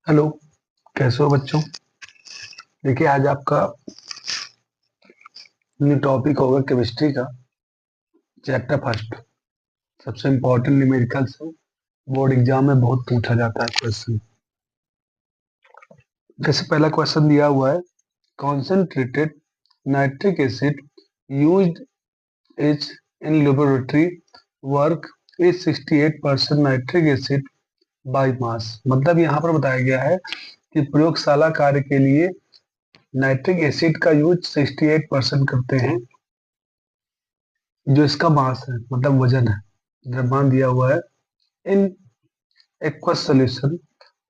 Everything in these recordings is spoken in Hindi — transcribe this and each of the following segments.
हेलो। कैसे हो बच्चों? देखिए, आज आपका न्यू टॉपिक होगा केमिस्ट्री का चैप्टर फर्स्ट। सबसे इम्पोर्टेंट न्यूमेरिकल्स है। बोर्ड एग्जाम में बहुत पूछा जाता है क्वेश्चन। जैसे पहला क्वेश्चन दिया हुआ है, concentrated nitric acid used is in laboratory work is 68% nitric acid by mass. मतलब यहाँ पर बताया गया है कि प्रयोगशाला कार्य के लिए नाइट्रिक एसिड का यूज 68% करते हैं, जो इसका मास है मतलब वजन है, द्रव्यमान दिया हुआ है। इन aqueous solution,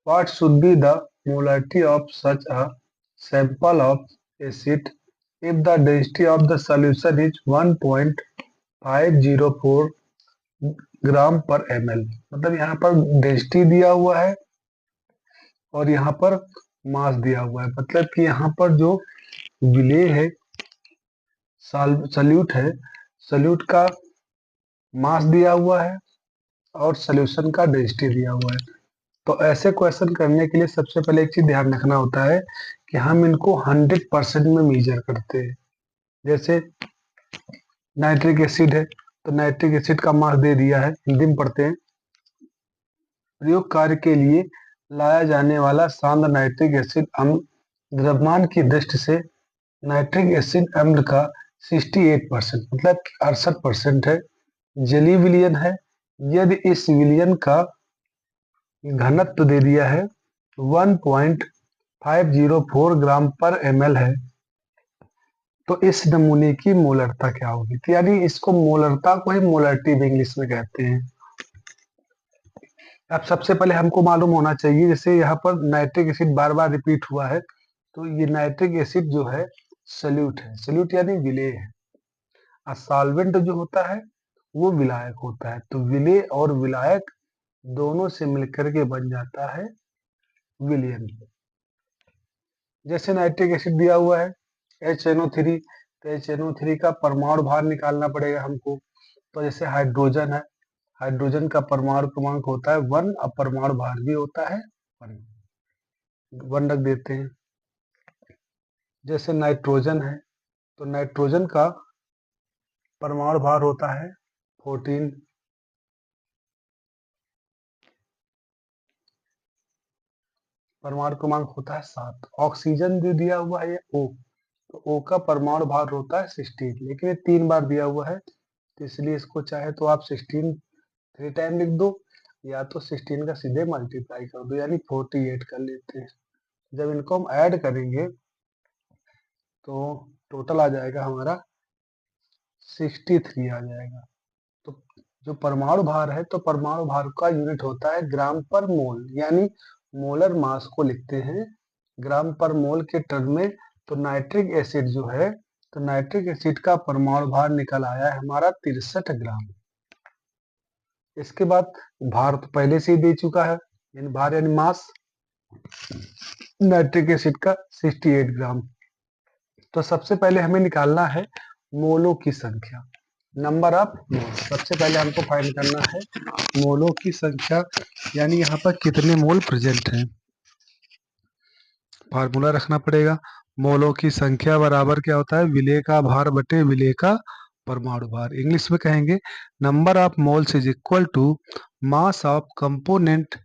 what should be the molarity of such a sample of acid if the density of the solution is 1.504 ग्राम पर ml। मतलब यहाँ पर डेंसिटी दिया हुआ है और यहाँ पर मास दिया हुआ है। मतलब कि यहाँ पर जो विलेय है, सल्यूट है, सल्यूट का मास दिया हुआ है और सोल्यूशन का डेंसिटी दिया हुआ है। तो ऐसे क्वेश्चन करने के लिए सबसे पहले एक चीज ध्यान रखना होता है कि हम इनको 100% में मेजर करते हैं। जैसे नाइट्रिक एसिड है तो नाइट्रिक एसिड का मास दे दिया है, हिंदी में पढ़ते हैं। प्रयोग कार्य के लिए लाया जाने वाला सांद्र नाइट्रिक एसिड अम्ल द्रव्यमान की दृष्टि से नाइट्रिक एसिड अम्ल का 68% मतलब 68% है। जलीय विलयन है। यदि इस विलयन का घनत्व दे दिया है 1.504 ग्राम पर ml है, तो इस नमूने की मोलरता क्या होगी? तो यानी इसको मोलरता को ही मोलरिटी भी इंग्लिश में कहते हैं। अब सबसे पहले हमको मालूम होना चाहिए, जैसे यहाँ पर नाइट्रिक एसिड बार बार रिपीट हुआ है, तो ये नाइट्रिक एसिड जो है सल्यूट है। सल्यूट यानी विलेय है। और सॉल्वेंट जो होता है वो विलायक होता है। तो विलेय और विलायक दोनों से मिलकर के बन जाता है विलयन। जैसे नाइट्रिक एसिड दिया हुआ है HNO3, तो HNO3 का परमाणु भार निकालना पड़ेगा हमको। तो जैसे हाइड्रोजन है, हाइड्रोजन का परमाणु क्रमांक होता है 1 और परमाणु भार भी होता है 1, 1 रख देते हैं। जैसे नाइट्रोजन है तो नाइट्रोजन का परमाणु भार होता है 14, परमाणु क्रमांक होता है 7। ऑक्सीजन जो दिया हुआ है O, तो O का परमाणु भार होता है 16, लेकिन ये 3 बार दिया हुआ है, तो इसलिए इसको चाहे तो आप 16 3 टाइम लिख दो या तो 16 का सीधे मल्टीप्लाई कर दो, यानी 48 कर लेते हैं। जब इनको हम ऐड करेंगे तो टोटल आ जाएगा हमारा 63 आ जाएगा। तो जो परमाणु भार है, तो परमाणु भार का यूनिट होता है ग्राम पर मोल, यानी मोलर मास को लिखते हैं ग्राम पर मोल के टर्म में। तो नाइट्रिक एसिड जो है, तो नाइट्रिक एसिड का परमाणु भार निकल आया है हमारा 63 ग्राम। इसके बाद भार तो पहले से ही दे चुका है, यानी भार यानी मास नाइट्रिक एसिड का 68 ग्राम। तो सबसे पहले हमें निकालना है मोलों की संख्या, नंबर ऑफ मोल। सबसे पहले हमको फाइंड करना है मोलों की संख्या, यानी यहाँ पर कितने मोल प्रेजेंट हैं। फार्मूला रखना पड़ेगा। मोलों की संख्या बराबर क्या होता है? विलेय का भार बटे विलेय का परमाणु भार। इंग्लिश में कहेंगे number of moles is equal to mass of component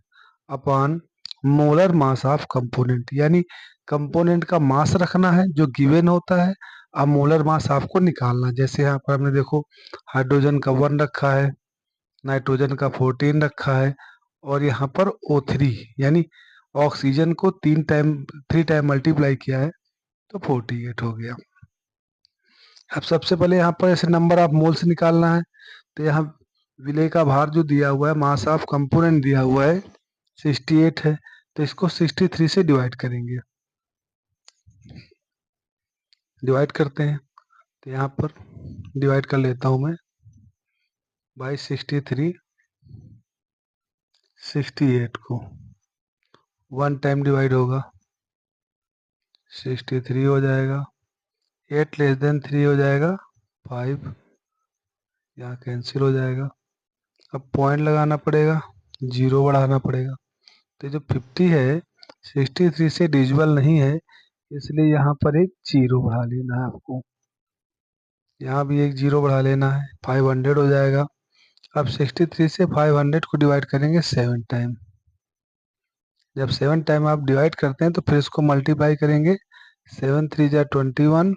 upon molar mass of component. यानी कंपोनेंट का मास रखना है जो गिवन होता है, अब मोलर मास आपको निकालना। जैसे यहाँ पर हमने देखो हाइड्रोजन का 1 रखा है, नाइट्रोजन का 14 रखा है, और यहाँ पर O3 यानी ऑक्सीजन को 3 टाइम मल्टीप्लाई किया है तो 48 हो गया। अब सबसे पहले यहाँ पर ऐसे नंबर ऑफ मोल्स निकालना है, तो यहाँ विलेय का भार जो दिया हुआ है, मास ऑफ कंपोनेंट दिया हुआ है 68 है, तो इसको 63 से डिवाइड करेंगे। डिवाइड करते हैं तो यहाँ पर डिवाइड कर लेता हूँ मैं बाई 63, 68 को 1 टाइम डिवाइड होगा 63 हो जाएगा, 8 लेस देन 3 हो जाएगा 5, यहाँ कैंसिल हो जाएगा। अब पॉइंट लगाना पड़ेगा, जीरो बढ़ाना पड़ेगा। तो जो 50 है 63 से डिविजिबल नहीं है, इसलिए यहाँ पर एक जीरो बढ़ा लेना है आपको। यहाँ भी एक जीरो बढ़ा लेना है, 500 हो जाएगा। अब 63 से 500 को डिवाइड करेंगे 7 टाइम। जब 7 टाइम आप डिवाइड करते हैं तो फिर इसको मल्टीप्लाई करेंगे। 7 3 जा 21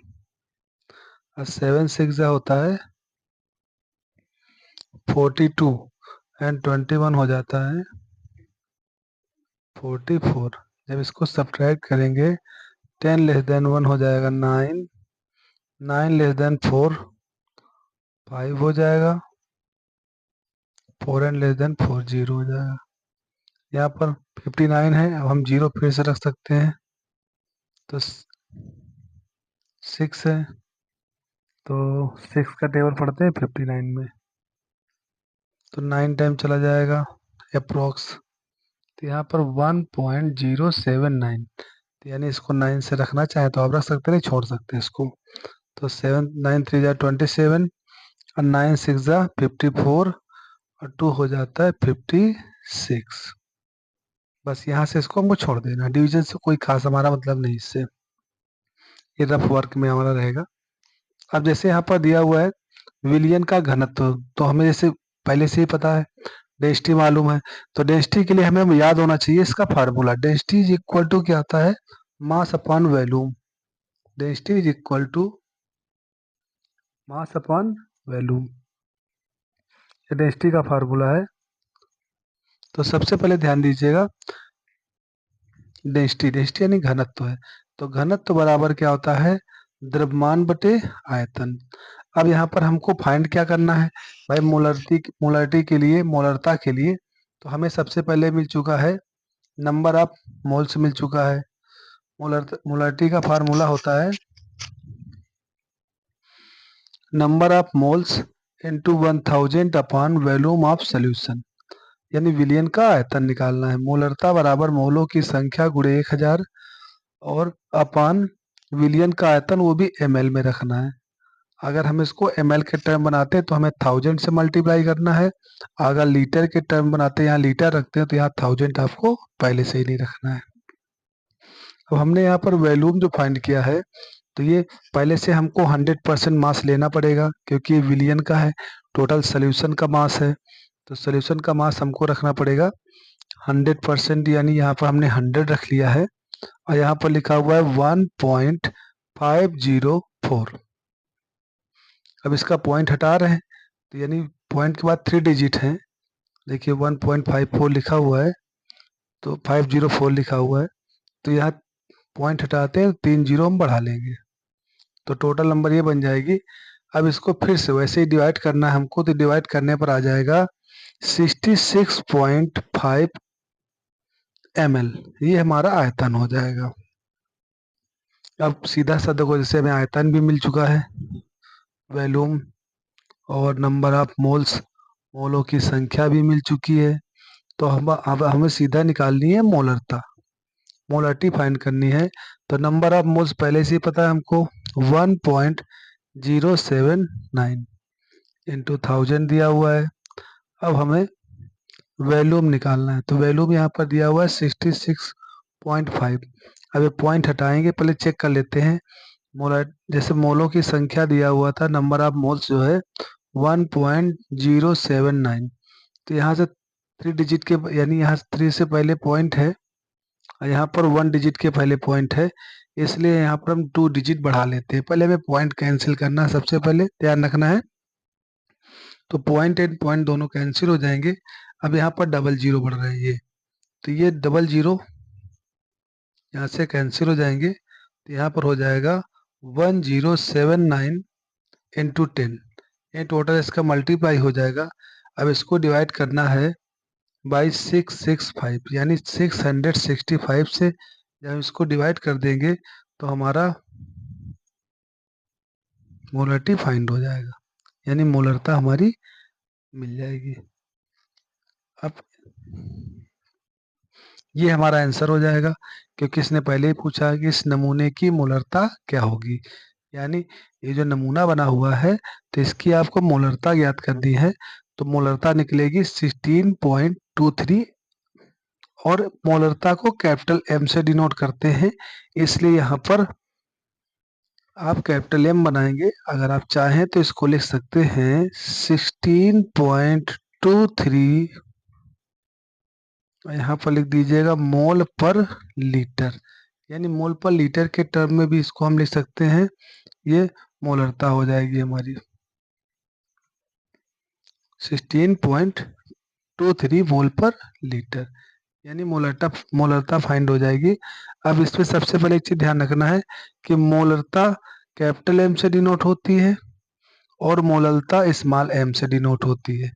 और 7 6 जा होता है 42 एंड 21 हो जाता है 44। जब इसको सब्ट्रैक्ट करेंगे 10 लेस देन 1 हो जाएगा 9, 9 लेस देन 4 5 हो जाएगा, 4 एंड लेस देन 4 0 हो जाएगा। यहाँ पर 59 है, अब हम जीरो फिर से रख सकते हैं, तो 6 है, तो 6 का टेबल पढ़ते हैं 59 में, तो 9 टाइम चला जाएगा अप्रोक्स। तो यहाँ पर 1.079, तो यानी इसको 9 से रखना चाहे तो आप रख सकते हैं, नहीं छोड़ सकते हैं इसको। तो 7 9 3 जा 27 और 9 6 जा 54 और 2 हो जाता है 56। बस यहाँ से इसको हमको छोड़ देना, डिवीजन से कोई खास हमारा मतलब नहीं इससे, ये रफ वर्क में हमारा रहेगा। अब जैसे यहाँ पर दिया हुआ है विलियन का घनत्व, तो हमें जैसे पहले से ही पता है, डेंसिटी मालूम है, तो डेंसिटी के लिए हमें याद होना चाहिए इसका formula. Density is equal to क्या आता है, mass upon volume. Density is equal to mass upon volume, ये डेंसिटी का फार्मूला है। तो सबसे पहले ध्यान दीजिएगा, डेंसिटी डेंसिटी यानी घनत्व है, तो घनत्व बराबर क्या होता है, द्रव्यमान बटे आयतन। अब यहाँ पर हमको फाइंड क्या करना है भाई, मोलरिटी के लिए, मोलरता के लिए, तो हमें सबसे पहले मिल चुका है नंबर ऑफ मोल्स मिल चुका है। मोलरिटी का फार्मूला होता है number of moles into 1000 upon volume of solution, यानी विलियन का आयतन निकालना है। मोलरता बराबर मोलों की संख्या गुणे 1000 और अपान विलियन का आयतन, वो भी ml में रखना है। अगर हम इसको ml के टर्म बनाते हैं तो हमें 1000 से मल्टीप्लाई करना है, अगर लीटर के टर्म बनाते हैं, यहाँ लीटर रखते हैं तो यहाँ 1000 आपको पहले से ही नहीं रखना है। अब हमने यहाँ पर वॉल्यूम जो फाइंड किया है, तो ये पहले से हमको 100% मास लेना पड़ेगा, क्योंकि ये विलियन का है, टोटल सोल्यूशन का मास है, तो सोल्यूशन का मास हमको रखना पड़ेगा 100%, यानी यहाँ पर हमने 100 रख लिया है, और यहाँ पर लिखा हुआ है 1.504। अब इसका पॉइंट हटा रहे हैं, तो यानी पॉइंट के बाद 3 डिजिट हैं, देखिए 1.54 लिखा हुआ है, तो 504 लिखा हुआ है, तो यहाँ पॉइंट हटाते हैं, 3 जीरो हम बढ़ा लेंगे, तो टोटल नंबर ये बन जाएगी। अब इसको फिर से वैसे ही डिवाइड करना है हमको, तो डिवाइड करने पर आ जाएगा 66.5 ml, ये हमारा आयतन हो जाएगा। अब सीधा सा देखो, जैसे हमें आयतन भी मिल चुका है, वॉल्यूम और नंबर ऑफ मोल्स, मोलों की संख्या भी मिल चुकी है, तो हम अब हमें सीधा निकालनी है मोलरता, मोलरिटी फाइंड करनी है। तो नंबर ऑफ मोल्स पहले से ही पता है हमको, 1.079 इंटू 1000 दिया हुआ है। अब हमें वॉल्यूम निकालना है, तो वॉल्यूम यहाँ पर दिया हुआ है 66.5। अब ये पॉइंट हटाएंगे, पहले चेक कर लेते हैं मोलर, जैसे मोलों की संख्या दिया हुआ था, नंबर ऑफ मोल्स जो है 1.079, तो यहाँ से 3 डिजिट के, यानी यहाँ 3 से पहले पॉइंट है और यहाँ पर 1 डिजिट के पहले पॉइंट है, इसलिए यहाँ पर हम 2 डिजिट बढ़ा लेते हैं। पहले हमें पॉइंट कैंसिल करना है, सबसे पहले ध्यान रखना है, तो पॉइंट एंड पॉइंट दोनों कैंसिल हो जाएंगे। अब यहाँ पर डबल जीरो बढ़ रहे हैं ये, तो ये डबल जीरो यहाँ से कैंसिल हो जाएंगे, तो यहाँ पर हो जाएगा 1079 इंटू 10, ये टोटल इसका मल्टीप्लाई हो जाएगा। अब इसको डिवाइड करना है बाई 665, यानी 665 से जब हम इसको डिवाइड कर देंगे तो हमारा मोलरिटी फाइंड हो जाएगा, यानी मोलरता हमारी मिल जाएगी। अब ये हमारा आंसर हो जाएगा, क्योंकि इसने पहले ही पूछा कि इस नमूने की मोलरता क्या होगी, यानी ये जो नमूना बना हुआ है तो इसकी आपको मोलरता ज्ञात करनी है, तो मोलरता निकलेगी 16.23 और मोलरता को कैपिटल एम से डिनोट करते हैं, इसलिए यहाँ पर आप कैपिटल एम बनाएंगे। अगर आप चाहें तो इसको लिख सकते हैं 16.23, यहाँ पर लिख दीजिएगा मोल पर लीटर, यानी मोल पर लीटर के टर्म में भी इसको हम लिख सकते हैं। ये मोलरता हो जाएगी हमारी 16.23 मोल पर लीटर, यानी मोलरता फाइंड हो जाएगी। अब इसमें सबसे पहले एक चीज ध्यान रखना है कि मोलरता कैपिटल एम से डिनोट होती है और मोलरता स्मॉल एम से डिनोट होती है।